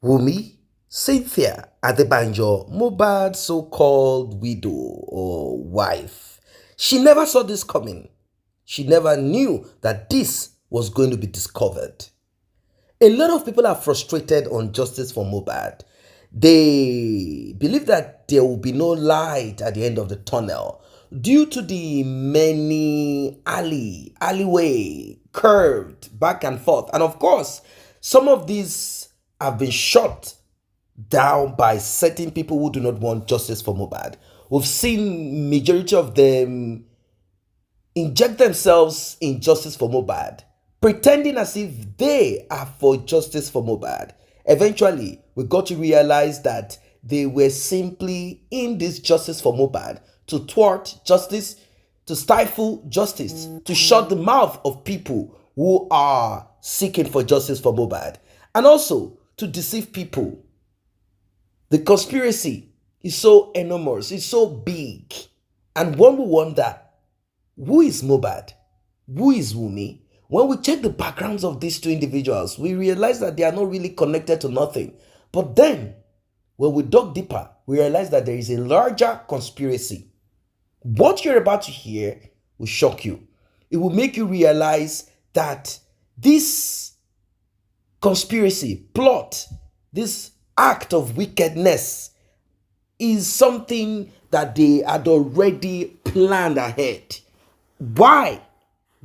Wunmi, Cynthia Adebanjo, Mobad's so-called widow or wife. She never saw this coming. She never knew that this was going to be discovered. A lot of people are frustrated on justice for Mobad. They believe that there will be no light at the end of the tunnel due to the many alleyway, curved back and forth. And of course, some of these have been shot down by certain people who do not want justice for Mobad. We've seen majority of them inject themselves in justice for Mobad, pretending as if they are for justice for Mobad. Eventually, we got to realize that they were simply in this justice for Mobad to thwart justice, to stifle justice, to shut the mouth of people who are seeking for justice for Mobad, and also to deceive people. The conspiracy is so enormous, it's so big, and one will wonder, who is Mobad? Who is Wunmi? When we check the backgrounds of these two individuals, we realize that they are not really connected to nothing. But then, when we dug deeper, we realize that there is a larger conspiracy. What you're about to hear will shock you. It will make you realize that this conspiracy, plot, this act of wickedness is something that they had already planned ahead. Why?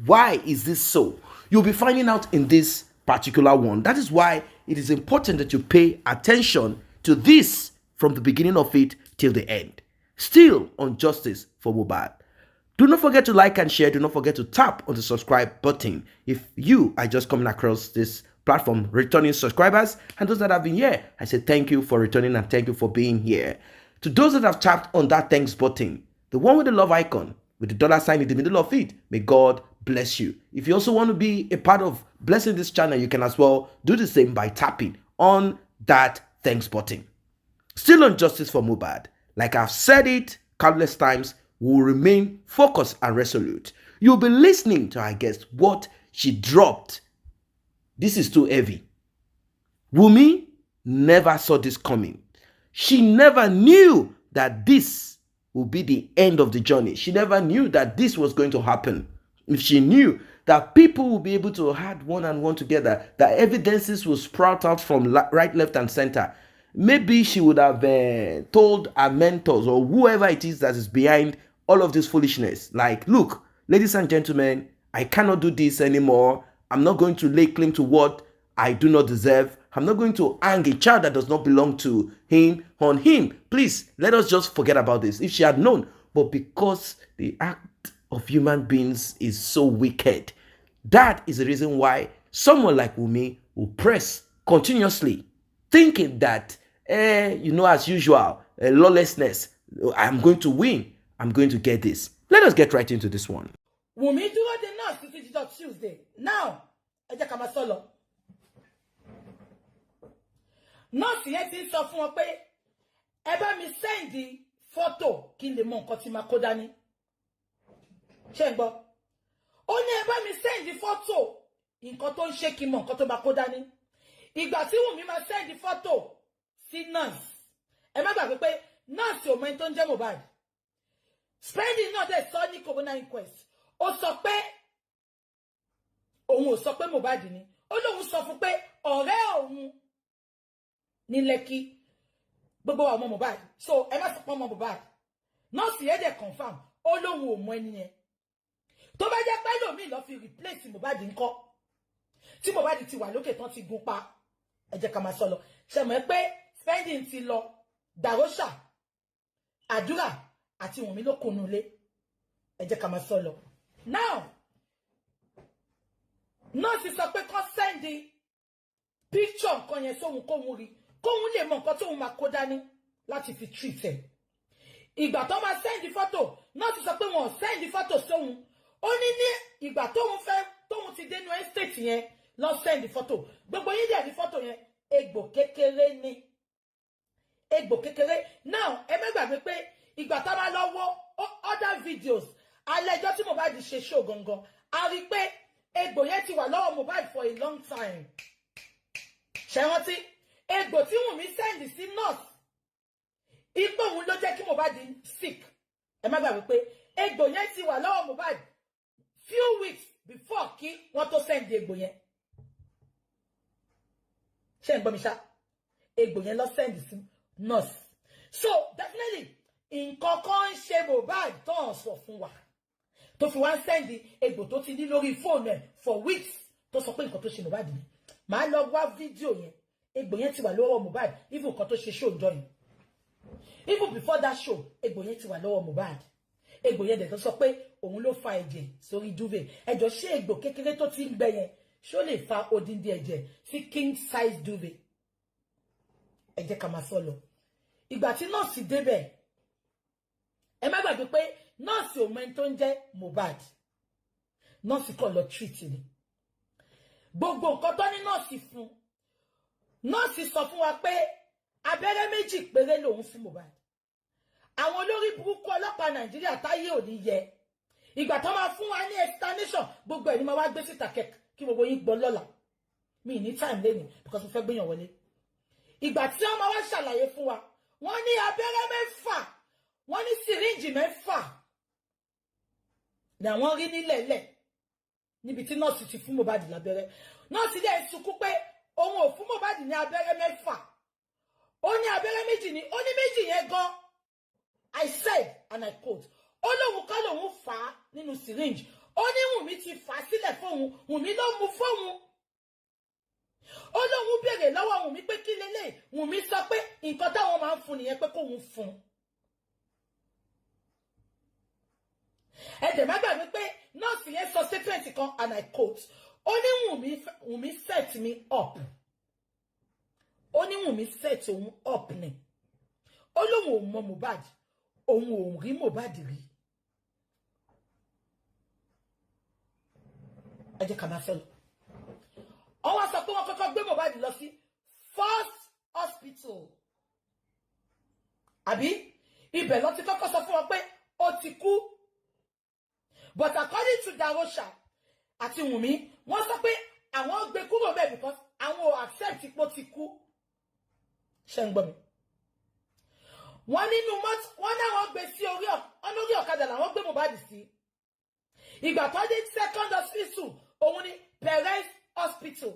Why is this so? You'll be finding out in this particular one. That is why it is important that you pay attention to this from the beginning of it till the end. Still on justice for Mobad. Do not forget to like and share. Do not forget to tap on the subscribe button if you are just coming across this platform, returning subscribers, and those that have been here, I say thank you for returning and thank you for being here. To those that have tapped on that thanks button, the one with the love icon, with the dollar sign in the middle of it, may God bless you. If you also want to be a part of blessing this channel, you can as well do the same by tapping on that thanks button. Still on justice for Mobad, like I've said it countless times, we will remain focused and resolute. You'll be listening to our guest, what she dropped. This is too heavy. Wunmi never saw this coming. She never knew that this would be the end of the journey. She never knew that this was going to happen. If she knew that people will be able to add one and one together, that evidences will sprout out from right, left, and center, maybe she would have told her mentors or whoever it is that is behind all of this foolishness, like, look, ladies and gentlemen, I cannot do this anymore. I'm not going to lay claim to what I do not deserve. I'm not going to hang a child that does not belong to him on him. Please, let us just forget about this. If she had known, but because the act of human beings is so wicked, that is the reason why someone like Wunmi will press continuously, thinking that, as usual, lawlessness, I'm going to win. I'm going to get this. Let us get right into this one. Wunmi dúró de nurse títí jíjọ́ Tuesday. Now, ẹ jẹ́ ká máa sọ lọ. Nurse yẹn ti sọ fún wọn pé ẹ bá mi send photo kí n lè mọ nǹkan tí máa kó dání. Ṣé ń gbọ́? Ó ní ẹ bá mi send photo nǹkan tó ń ṣe kí n mọ nǹkan tó máa kó dání. Ìgbà tí Wunmi máa send photo sí nurse. Ẹ má gbàgbé pé nurse ò mọ ẹni tó ń jẹ́ Mobad. Spending náà dẹ̀ sọ ní corona inquest. Ó sọ pé òun ò sọ pé Mobad ni. Ó lóun sọ fún pé ọ̀rẹ́ òun ní Lẹ́kì gbogbo wa ọmọ Mobad. So ẹ má sọ pé ọmọ Mobad. Nọ́ọ̀sì yẹn dẹ̀ confirm. Ó lóun ò mọ ẹni yẹn. Tó bá jẹ́ pé lòmíì lọ fi replace Mobad ńkọ́. Tí Mobad ti wà lókè tán ti gun pa. Ẹ jẹ́ ká máa sọ lọ. Ṣé mọ̀ pé Spending ti lọ Dàróṣà àdúrà àti Wunmi ló kunu ilé. Ẹ jẹ́ ká máa sọ lọ. Now, nọ́ọ̀sì sọ pé kó send picture nǹkan yẹn sóhun kóhun rí, kóhun lè mọ nǹkan tóhun máa kó dání láti fi treat ẹ̀. Ìgbà tó máa send photo, nọ́ọ̀sì sọ pé wọn ò send photo sóhun. Ó ní ìgbà tóhun ti dénú estate yẹn lọ send photo. Gbogbo yín dẹ̀ ní photo yẹn, egbò kékeré ni. Egbò kékeré. Now, ẹ má gbàgbé pé ìgbà tá bá lọ wo other videos, alẹ́jọ́ tí Mobad ṣe show gangan, a rí pé egbò yẹn ti wà lọ́wọ́ Mobad for a long time. Ṣé rántí? egbò tí Wunmi send sí nurse ipò òun ló jẹ́ kí Mohbad sick. Ẹ má gbàgbé pé egbò yẹn ti wà lọ́wọ́ Mohbad few weeks before kí wọ́n tó send egbò yẹn. Ṣé ń gbọ́ mi ṣá? Egbò yẹn lọ send sí nurse. So definitely nǹkan kan ń ṣe Mohbad tó ń sọ fún wa. Tó fi wá send egbò tó ti ní lórí phone ẹ̀ for weeks tó sọ pé nǹkan tó ṣe Mohbad ni. Màá lọ wá fídíò yẹn. Egbò yẹn ti wà lọ́wọ́ Mohbad even nǹkan tó ṣe show ńjọ́ yẹn. Even before that show, egbò yẹn ti wà lọ́wọ́ Mohbad. Egbò yẹn dẹ̀ tó sọ pé òun ló fa ẹ̀jẹ̀ sórí duvet. Ẹjọ́ ṣé egbò kékeré tó ti ń gbẹ yẹn ṣó lè fa odindi ẹ̀jẹ̀ sí king size duvet? Ẹ jẹ́ ká máa sọ lọ. Ìgbà tí nọ́ọ̀sì débẹ̀, ẹ má gbàgbé pé nọ́ọ̀sì ò mọ ẹni tó ń jẹ́ Mohbad. Nọ́ọ̀sì kàn lọ treat ni. Gbogbo nǹkan tó ní nọ́ọ̀sì fún. Nọ́ọ̀sì sọ fún wa pé abẹ́rẹ́ méjì péré lòun fún Mohbad. Àwọn olórí burúkú ọlọ́pàá Nàìjíríà táyé ò ní yẹ. Ìgbà tó máa fún wa ní explanation gbogbo ẹ̀ ni máa wá gbé síta kí gbogbo yín gbọ́ lọ́la. Mi ní time lẹ́nu because mo fẹ́ gbéyàn wọlé. Ìgbà tí wọ́n máa wá ṣàlàyé fún wa, wọ́n ní abẹ́rẹ́ 6, wọ́n ní syringe 6. Ni àwọn rí nílẹ̀lẹ̀ níbi tí nọ́ọ̀sì ti fún Mohbad lábẹ́rẹ́. Nọ́ọ̀sì dẹ̀ sunkún pé òun ò fún Mohbad ní abẹ́rẹ́ 6. Ó ní abẹ́rẹ́ méjì ni, ó ní méjì yẹn gan. I said, and I quote, ó lóun kọ́ lòun fà á nínú syringe. Ó ní Wunmi ti fà á sílẹ̀ fóun, Wunmi ló mú fóun. Ó lóun béèrè lọ́wọ́ Wunmi pé kí lélẹ̀. Wunmi sọ pé nǹkan táwọn máa ń fún nìyẹn pé kóun fún. Ẹ dẹ̀ má gbàgbé pé nọ́ọ̀sì yẹn sọ statement kan, and I quote, ó ní Wunmi set me up. Ó ní Wunmi set òun up ni. Ó lóun ò mọ Mohbad, òun ò rí Mohbad rí. Ẹ jẹ́ ká máa fẹ́ lọ. Ó wá sọ pé wọ́n kọ́kọ́ gbé Mohbad lọ sí first hospital. Àbí ibẹ̀ ló ti kọ́kọ́ sọ fún wọn pé ó ti kú. But according to Darosha àti Wunmi, wọ́n sọ pé àwọn gbé kúrò bẹ́ẹ̀ because àwọn ò accept pé ó ti kú. Ṣé ń gbọ́ mi? Wọ́n nínú mọ́tò, wọ́n náà gbé sí orí ọ̀kadà làwọn gbé Mohbad sí. Ìgbà tó dé second hospital, òun ni Perez hospital.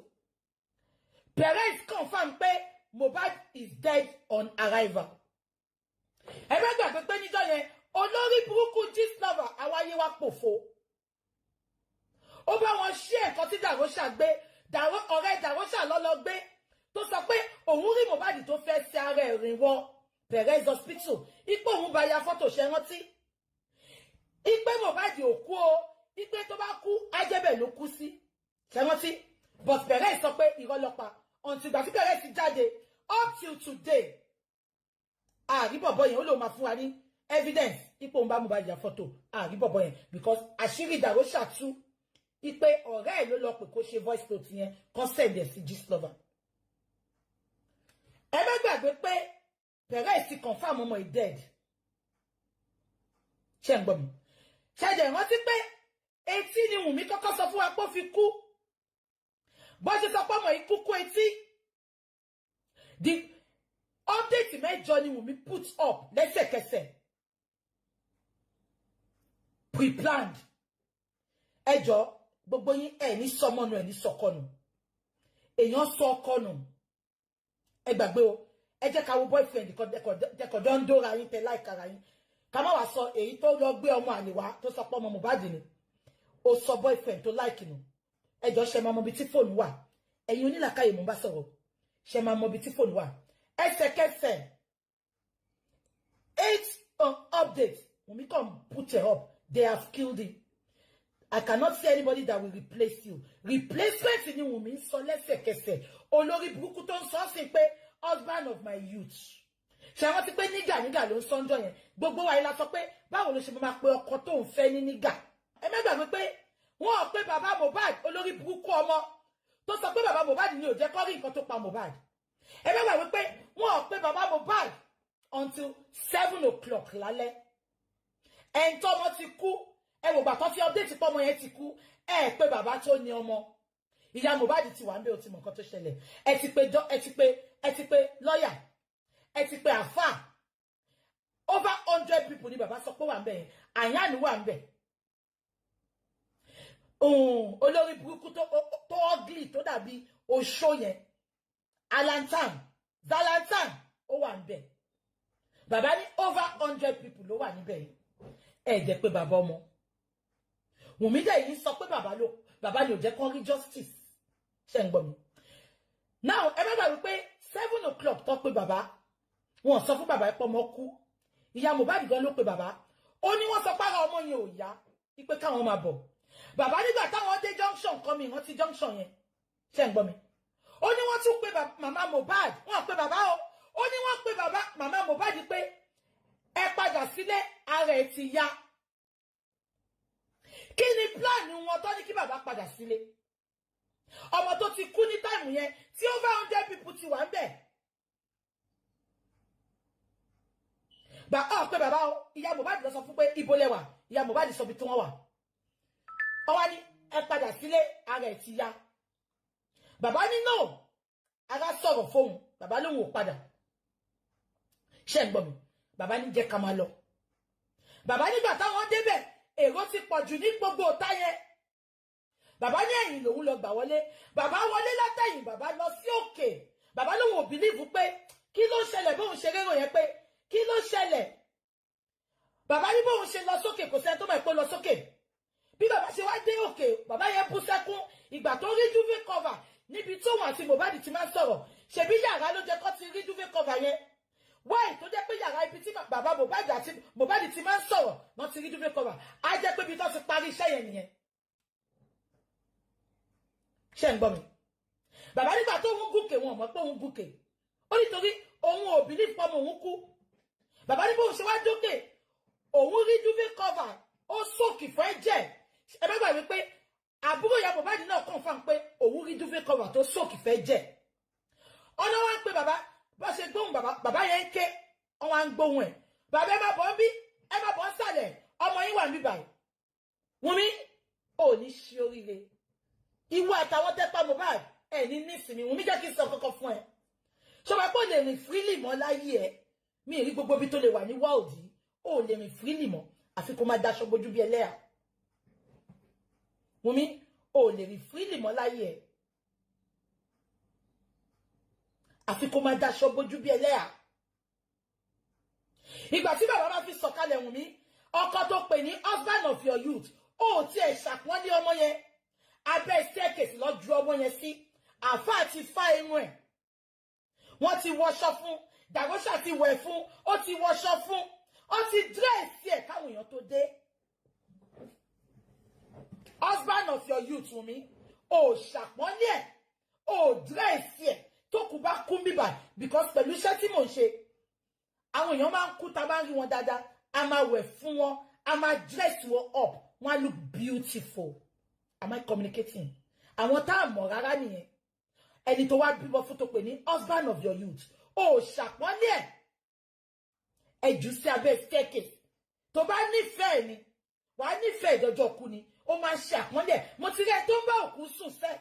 Perez confirm pé Mohbad is dead on arrival. Ẹ bá gbàgbé pé níjọ́ yẹn, olórí burúkú gist lover àwáyé wa pòfo. Ó bá wọn ṣí ẹ̀kọ́ tí Darosha gbé, ọ̀rẹ́ Darosha lọ́lọ́ gbé, tó sọ pé òun rí Mohbad tó fẹ́ sí ara ẹ̀rìn wọ Perez hospital. Ipò òun bá ya fọ́tò ṣe rántí. Ipe Mohbad ò kú o, ipe tó bá kú, ajẹ́bẹ̀ ló kú sí. Ṣe rántí? But Perez sọ pé irọ́ ló pa. Until ìgbà tí Perez ti jáde, up till today, àrí bọ̀bọ̀ yẹn ó lò máa fún wa ní evidence. Ipò òun bá Mohbad ya fọ́tò, àrí bọ̀bọ̀ yẹn because àṣírí Darosha tú. Ipe ọ̀rẹ́ ẹ̀ ló lọ pé kó ṣe voice note yẹn, kó send ẹ̀ sí gist lover. Ẹ má gbàgbé pé Perez ti confirm ọmọ is dead. Ṣé ń gbọ́ mi? Ṣé dẹ̀ rántí pé etí ni Wunmi kọ́kọ́ sọ fún wa pé ó fi kú. Bó ṣe sọ pé ọmọ yìí kú etí. The update mẹ́jọ ni Wunmi put up lẹ́sẹ̀kẹsẹ̀. Pre-planned. Ẹjọ́ gbogbo yín ẹ̀ ní sọmọ́nu ẹ̀ ní sọkọ́nu. Èèyàn sọ ọkọ nù. Ẹ gbàgbé o. Ẹ jẹ́ ká wo boyfriend dẹ́kọ̀dọ́ ń dóra yín tẹ láìkara yín. Ká má wá sọ èyí tó lọ gbé ọmọ àlè wá tó sọ pé ọmọ Mohbad ni. Ó sọ boyfriend tó láìkì nù. Ẹ jọ ṣe máa mọ ibi tí fóònù wà. Ẹ̀yin onílàkàyè mo bá sọ̀rọ̀. Ṣe máa mọ ibi tí fóònù wà. Ẹsẹ̀kẹsẹ̀ 8 updates. Wunmi come put it up. They have killed him. I cannot see anybody that will replace you. Replacement ni Wunmi sọ lẹ́sẹ̀kẹsẹ̀. Olórí burúkú tó ń sọ sí pé husband of my youth. Ṣé wọ́n ti pé nígà ló ń sọ́njọ́ yẹn. Gbogbo wa la sọ pé báwo ló ṣe máa pe ọkọ tó ń fẹ́ ní nígà. Ẹ má gbàgbé pé wọ́n ò pé bàbá Mohbad olórí burúkú ọmọ tó sọ pé bàbá Mohbad ni ò jẹ́ kó rí nǹkan tó pa Mohbad. Ẹ má gbàgbé pé wọ́n ò pé bàbá Mohbad until 7 o'clock lálẹ́. Ẹn tó ọmọ ti kú, ẹ wò gbà tó fi update pé ọmọ yẹn ti kú, ẹ pé bàbá tó ní ọmọ. Ìyá Mohbad ti wà ńbẹ̀ ó ti mọ̀ nǹkan tó ṣẹlẹ̀. Ẹ ti pé ẹ ti pé lawyer, ẹ ti pé àfáà. Over 100 people ni bàbá sọ pé wà ńbẹ̀. Àyàn wà ńbẹ̀. Olórí burúkú tó ugly tó dàbí oṣó yẹn. Zalantan ó wà ńbẹ̀. Bàbá ní over 100 people ló wà níbẹ̀. Ẹ jẹ́ pé bàbá ọmọ. Wunmi dẹ̀ yìí sọ pé bàbá ni ò jẹ́ kó rí justice. Ṣé ń gbọ́ mi? Now, ẹ má gbàgbé pé 7 o'clock tó pé bàbá. Wọ́n sọ fún bàbá pé ọmọ kú. Ìyá Mohbad gan ló pé bàbá. Ó ní wọ́n sọ pé ara ọmọ yẹn ò yá. Ipe káwọn máa bọ̀. Bàbá nígbà táwọn dé junction kan mi, wọ́n ti junction yẹn. Ṣé ń gbọ́ mi? Ó ní wọ́n tún pé màmá Mobad. Wọ́n pé bàbá o. Ó ní wọ́n pé màmá Mobad pé ẹ padà sílé, ara ẹ̀ ti yá. Kí ni plan wọn tó ní kí bàbá padà sílé? Ọmọ tó ti kú ní time yẹn tí over 100 people ti wà ńbẹ̀. Pé bàbá o, ìyá Mohbad lọ sọ fún pé ibo lẹ wà. Ìyá Mohbad sọ bí tí wọ́n wà. Ó wá ní ẹ padà sílé, ara ẹ̀ ti yá. Bàbá ní no. Ara sọ̀rọ̀ fóun. Bàbá lóhun ò padà. Ṣé ń gbọ́ mi? Bàbá ní jẹ́ ká máa lọ. Bàbá nígbà táwọn débẹ̀, èrò ti pọ̀jù ní gbogbo ọ̀tá yẹn. Bàbá ní ẹ̀yìn lòun lọ gbà wọlé. Bàbá wọlé látẹ̀yìn, bàbá lọ sí òkè. Bàbá lóhun ò bìlíìfù pé kí ló ṣẹlẹ̀ bóun ṣe rérò yẹn pé kí ló ṣẹlẹ̀. Bàbá ní bóun ṣe lọ sókè kò sẹ́ni tó mọ̀ pé lọ sókè. Bí bàbá ṣe wá dé òkè, bàbá yẹn bú sẹ́kún. Ìgbà tó rí duvet cover níbi tóun àti Mohbad ti máa ń sọ̀rọ̀. Ṣebí yàrá ló jẹ́ kó ti rí duvet cover yẹn. Why tó jẹ́ pé yàrá ibi tí bàbá Mohbad àti Mohbad ti máa ń sọ̀rọ̀ wọ́n ti rí duvet cover. Á jẹ́ pé ibi tó ti parí iṣẹ́ yẹn nìyẹn. Ṣé ń gbọ́ mi? Bàbá nígbà tó ń gùnkè wọn mọ̀ pé òun gùnkè. Ó nítorí òun ò believe pé òun kú. Bàbá ní bóun ṣe wá dókè, òun rí duvet cover, ó sókè fẹ́ jẹ́. Ẹ bá gbàgbé pé àbúrò ìyá Mohbad náà confirm pé òun rí duvet cover tó sókè fẹ́ jẹ́. Ọ̀nà wá ń pè bàbá, bá ṣe gbóhùn bàbá yẹn ń ké, wọ́n wá ń gbóhùn ẹ̀. Bàbá ẹ má bọ̀ ń bí, ẹ má bọ̀ ń sàlẹ̀, ọmọ yín wà ń bí báyìí. Wunmi, ò ní ṣe oríire. Ìwọ àtàwọn tẹ́pá Mohbad, ẹ ní nísìnyí. Wunmi jẹ́ kí n sọ kọ́kọ́ fún ẹ. Ṣọba pé ó lè rìn freely mọ́ láyé ẹ. Mi rí gbogbo bí tó lè wà ní world yìí. Ó lè rìn freely mọ́. Àfi kó má daṣọ bojú bí ẹlẹ́yà. Wunmi, ó lè rìn freely mọ́ láyé ẹ. Àfi kó má daṣọ bojú bí ẹlẹ́yà. Ìgbà tí bàbá máa fi sọ̀kalẹ̀ Wunmi, ọkọ tó pè ní husband of your youth, ó ti ẹ̀ ṣàpọ́nlé ọmọ yẹn. Abẹ́ staircase lọ ju ọmọ yẹn sí. Àfáà ti fá irun ẹ̀. Wọ́n ti wọṣọ fún. Dàgọ́ṣà ti wẹ̀ fún. Ó ti wọṣọ fún. Ó ti dírẹ́sì ẹ̀ káwọn èèyàn tó dé. Husband of your youth Wunmi, ó ṣàpọ́nlé ẹ̀. Ó dírẹ́sì ẹ̀ tó kú bá kú bíbà because pẹ̀lú iṣẹ́ tí mò ń ṣe. Àwọn èèyàn máa ń kú tá bá ń rí wọn dáadáa. A máa wẹ̀ fún wọn. A máa dress wọn up. Wọ́n á look beautiful. Am I communicating? Àwọn tá a mọ̀ rárá nìyẹn. Ẹni tó wá bímọ fún tó pè ní husband of your youth. Ó ṣàpọ́nlé ẹ̀. Ẹ jù sí abẹ́ staircase. Tó bá nífẹ̀ẹ́ ni, wà á nífẹ̀ẹ́ ìdọ́jọ́ kú ni. Ó máa ń ṣe àpọ́nlé ẹ̀. Mo ti rí ẹ tó ń bá òkú sùn sẹ́.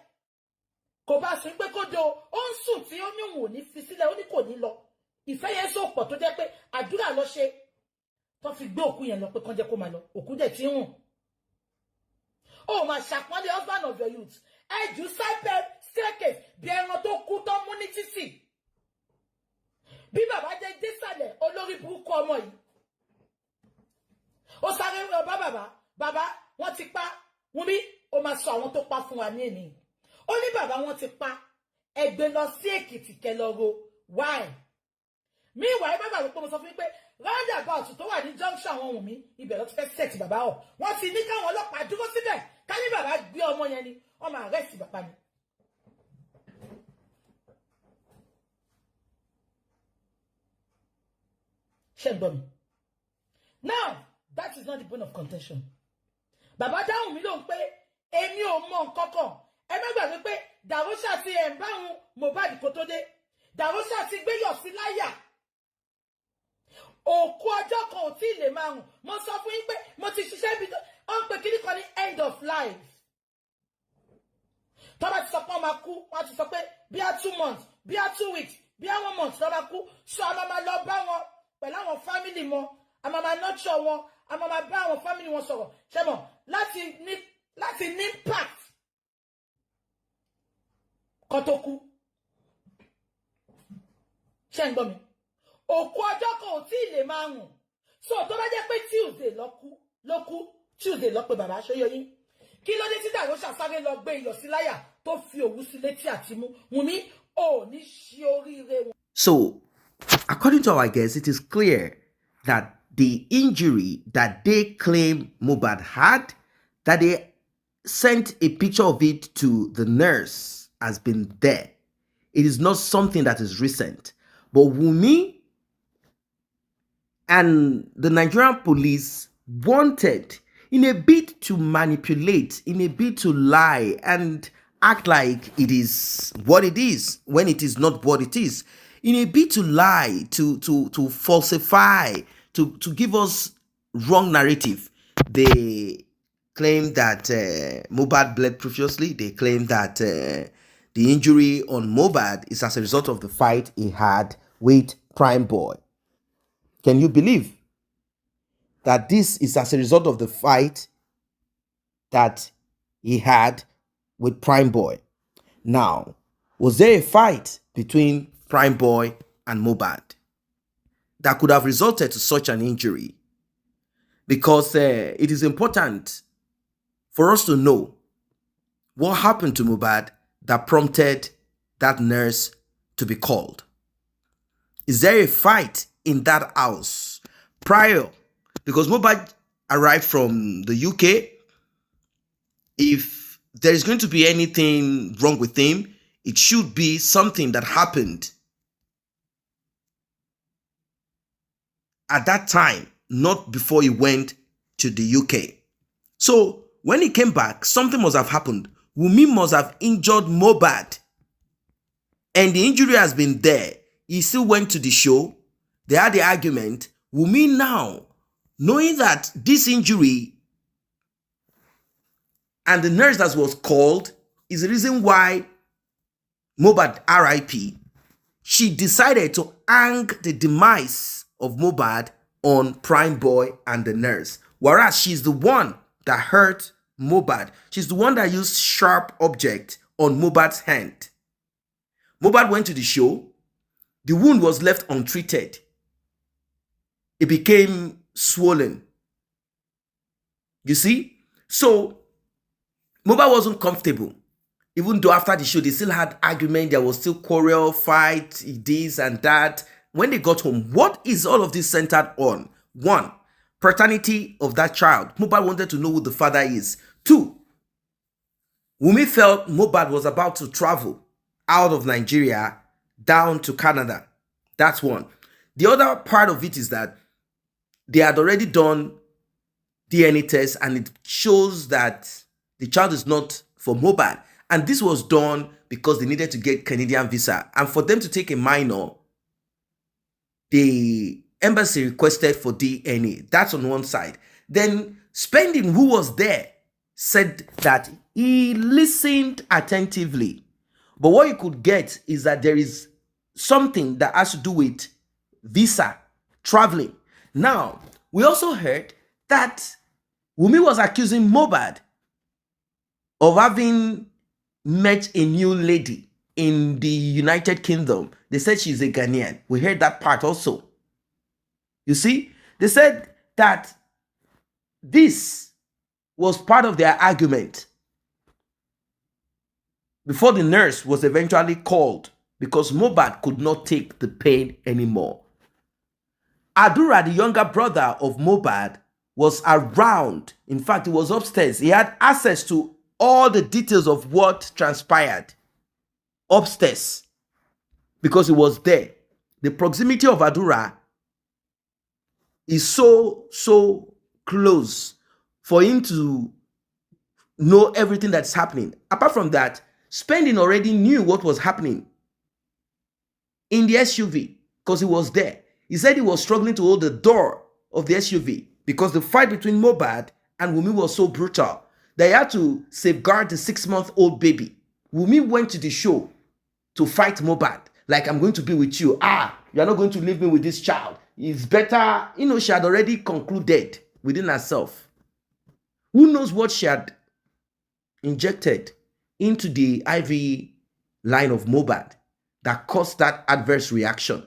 Kò bá sùn pé kó do. Ó ń sùn tí ó ní òun ò ní fi sílẹ̀. Ó ní kò ní lọ. Ìfẹ́ yẹn so pọ̀ tó jẹ́ pé àdúrà lọ ṣe. Tó fi gbé òkú yẹn lọ pé kán jẹ́ kó máa lọ. Òkú dẹ̀ ti ń rùn. Ó máa ṣàpọ́nlé husband of your youth. Ẹ jù sábẹ́ staircase bí ẹran tó kú tó mú ní títì. Bí bàbá jẹ́ désàlẹ̀ olórí burúkú ọmọ yìí. Ó sáré lọ bá bàbá wọ́n ti pa. Wunmi, ó máa sọ àwọn tó pa fún wa ní èní. Ó ní bàbá wọ́n ti pa. Ẹ gbé lọ sí Èkìtì kẹlọ́ro. Why? Meanwhile, bàbá rẹ̀ pé mo sọ fún yín pé roundabout tó wà ní junction àwọn Wunmi, ibẹ̀ ló ti fẹ́ set bàbá ọ̀. Wọ́n ti ní káwọn ọlọ́pàá dúró síbẹ̀. Ká ní bàbá gbé ọmọ yẹn ni, wọ́n máa arrest bàbá ni. Ṣé ń gbọ́ mi? Now, that is not the point of contention. Bàbá dáhùn mi lóhùn pé èmi ò mọ nǹkan kan. Ẹ má gbàgbé pé Dàróṣà ti ẹ̀ ń báwọn Mohbad kó tó dé. Dàróṣà ti gbéyọ̀ sí láyà. Òkú ọjọ́ kan ò tí ì lè máa rùn. Mo sọ fún yín pé mo ti ṣiṣẹ́ ibi tó ń pè kíní kan ní end of life. Tó bá ti sọ pé wọ́n máa kú, wọ́n ti sọ pé bí a 2 months, bí a 2 weeks, bí àwọn months ló bá kú so a máa lọ bá wọn pẹ̀lú àwọn family wọn a máa nurture wọn a máa bá àwọn family wọn sọ̀rọ̀ ṣé mọ̀ láti ní impact kan tó kú ṣé ń gbọ́ mi òkú ọjọ́ kan ò tí ì lè máa rùn so tó bá jẹ́ pé Tuesday ló kú Tuesday ló pe bàbá Ṣóyọyìn kí ló dé tí Dàróṣà sáré lọ gbé iyọ̀ sí láyà tó fi òwú sí létí àti mú Wùnmí ò ní ṣe oríire wọn. So, according to our guests, it is clear that the injury that they claim Mobad had, that they sent a picture of it to the nurse, has been there. It is not something that is recent. But Wunmi and the Nigerian police wanted, in a bid to manipulate, in a bid to lie and act like it is what it is when it is not what it is, in a bid to lie, to falsify, to give us wrong narrative. They claim that Mobad bled profusely. They claim that the injury on Mobad is as a result of the fight he had with Prime Boy. Can you believe that this is as a result of the fight that he had with Prime Boy? Now, was there a fight between Prime Boy and Mobad that could have resulted to such an injury? Because it is important for us to know what happened to Mobad that prompted that nurse to be called. Is there a fight in that house prior? Because Mobad arrived from the UK. If there is going to be anything wrong with him, it should be something that happened at that time, not before he went to the UK. So when he came back, something must have happened. Wunmi must have injured Mobad. And the injury has been there. He still went to the show. They had the argument. Wunmi now, knowing that this injury and the nurse that was called is the reason why Mobad RIP, she decided to hang the demise of Mobad on Prime Boy and the nurse. Whereas she's the one that hurt Mobad. She's the one that used sharp object on Mobad's hand. Mobad went to the show. The wound was left untreated. It became swollen. You see? So, Mobad wasn't comfortable. Even though after the show, they still had argument. There was still quarrel, fight, this and that. When they got home, what is all of this centered on? One, paternity of that child. Mobad wanted to know who the father is. Two, Wunmi felt Mobad was about to travel out of Nigeria down to Canada. That's one. The other part of it is that they had already done DNA test and it shows that the child is not for Mobad. And this was done because they needed to get Canadian visa. And for them to take a minor, the embassy requested for DNA. That's on one side. Then Spending, who was there, said that he listened attentively. But what you could get is that there is something that has to do with visa, traveling. Now, we also heard that Wunmi was accusing Mobad of having met a new lady in the United Kingdom. They said she's a Ghanaian. We heard that part also. You see, they said that this was part of their argument before the nurse was eventually called because Mobad could not take the pain anymore. Adura, the younger brother of Mobad, was around. In fact, he was upstairs. He had access to all the details of what transpired upstairs because he was there. The proximity of Adura is so close for him to know everything that's happening. Apart from that, Spending already knew what was happening in the SUV because he was there. He said he was struggling to hold the door of the SUV because the fight between Mobad and Wunmi was so brutal that he had to safeguard the 6-month-old baby. Wunmi went to the show to fight Mobad. like I'm going to be with you. You're not going to leave me with this child. It's better. She had already concluded within herself. Who knows what she had injected into the IV line of Mobad that caused that adverse reaction?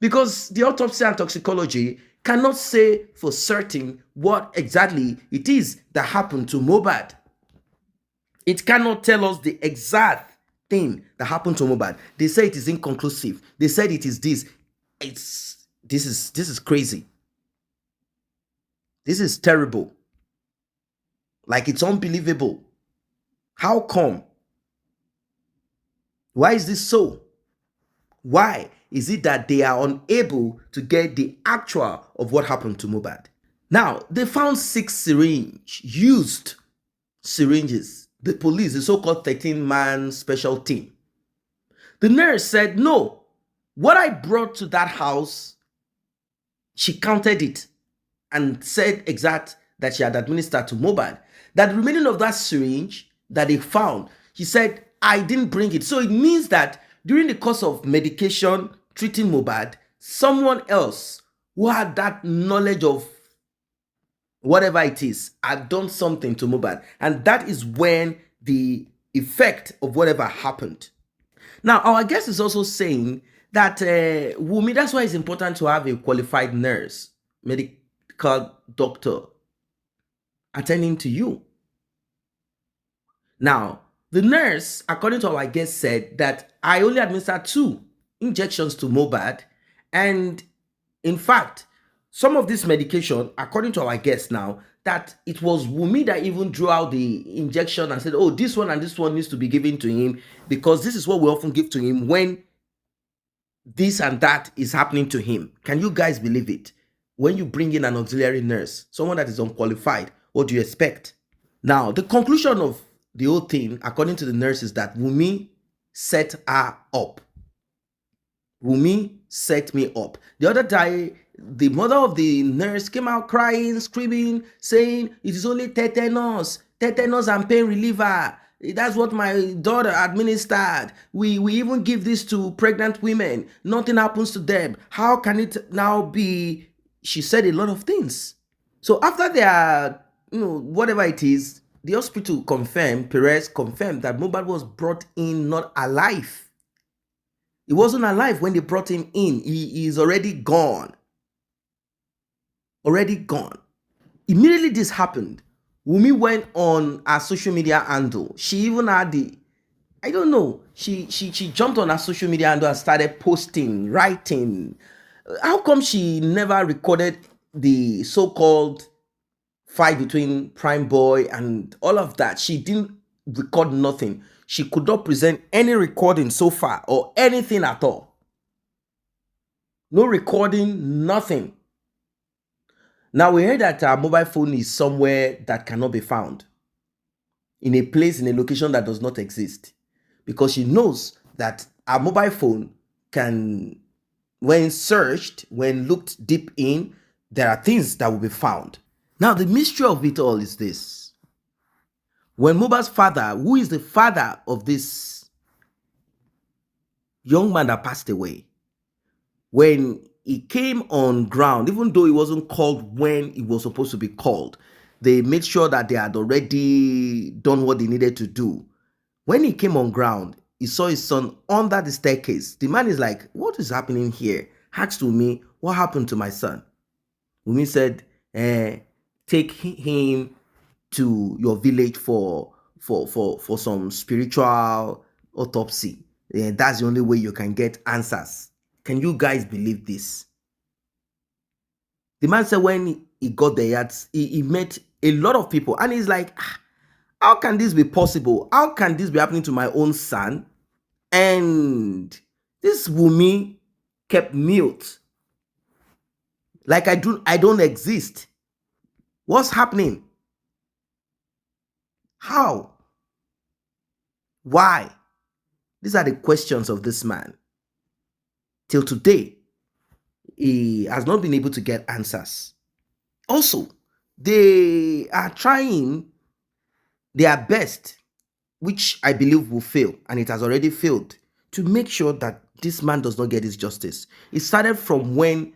Because the autopsy and toxicology cannot say for certain what exactly it is that happened to Mobad. It cannot tell us the exact thing that happened to Mobad. They say it is inconclusive. They said it is this. This is crazy. This is terrible. Like, it's unbelievable. How come? Why is this so? Why is it that they are unable to get the actual of what happened to Mobad? Now, they found 6 used syringes. The police, the so-called 13-man special team. The nurse said, no, what I brought to that house, she counted it and said exact that she had administered to Mobad. That the remaining of that syringe that they found, she said, I didn't bring it. So it means that during the course of medication treating Mobad, someone else who had that knowledge of whatever it is had done something to Mobad. And that is when the effect of whatever happened. Now, our guest is also saying that, Wunmi, that's why it's important to have a qualified nurse, medical doctor attending to you. Now, the nurse, according to our guest, said that I only administered 2 injections to Mobad. And in fact, some of this medication, according to our guest now, that it was Wunmi that even drew out the injection and said, oh, this one and this one needs to be given to him because this is what we often give to him when this and that is happening to him. Can you guys believe it? When you bring in an auxiliary nurse, someone that is unqualified, what do you expect? Now, the conclusion of the whole thing, according to the nurse, is that Wunmi set her up. Wunmi set me up. The other day, the mother of the nurse came out crying, screaming, saying, it is only tetanus and pain reliever. That's what my daughter administered. We even give this to pregnant women. Nothing happens to them. How can it now be? She said a lot of things. So after their, whatever it is, the hospital confirmed, Perez confirmed that Mobad was brought in not alive. He wasn't alive when they brought him in. He is already gone. Already gone. Immediately this happened, Wunmi went on her social media handle. She even had I don't know, she jumped on her social media handle and started posting, writing. How come she never recorded the so-called fight between Prime Boy and all of that? She didn't record nothing. She could not present any recording so far or anything at all. No recording, nothing. Now we heard that her mobile phone is somewhere that cannot be found. In a place, in a location that does not exist. Because she knows that her mobile phone can, when searched, when looked deep in, there are things that will be found. Now the mystery of it all is this. When Mobad's father, who is the father of this young man that passed away, when he came on ground, even though he wasn't called when he was supposed to be called, they made sure that they had already done what they needed to do. When he came on ground, he saw his son under the staircase. The man is like, what is happening here? Asked Wunmi, what happened to my son? Wunmi said, take him to your village for some spiritual autopsy. That's the only way you can get answers. Can you guys believe this? The man said when he got there, he met a lot of people. And he's like, how can this be possible? How can this be happening to my own son? And this Wunmi kept mute. Like I don't exist. What's happening? How? Why? These are the questions of this man. Till today, he has not been able to get answers. Also, they are trying their best, which I believe will fail, and it has already failed, to make sure that this man does not get his justice. It started from when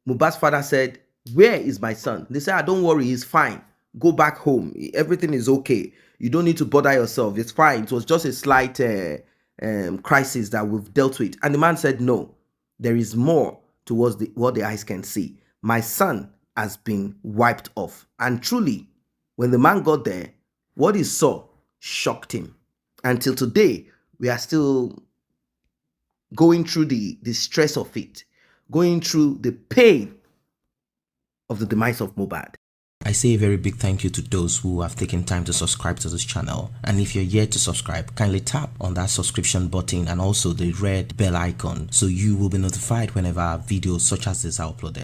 Mohbad's father said, "Where is my son?" They said, "Don't worry, he's fine. Go back home. Everything is okay. You don't need to bother yourself. It's fine. It was just a slight crisis that we've dealt with." And the man said, "No, there is more towards what the eyes can see. My son has been wiped off." And truly, when the man got there, what he saw shocked him. Until today, we are still going through the stress of it, going through the pain of the demise of Mobad. I say a very big thank you to those who have taken time to subscribe to this channel, and if you're yet to subscribe, kindly tap on that subscription button and also the red bell icon so you will be notified whenever videos such as this are uploaded.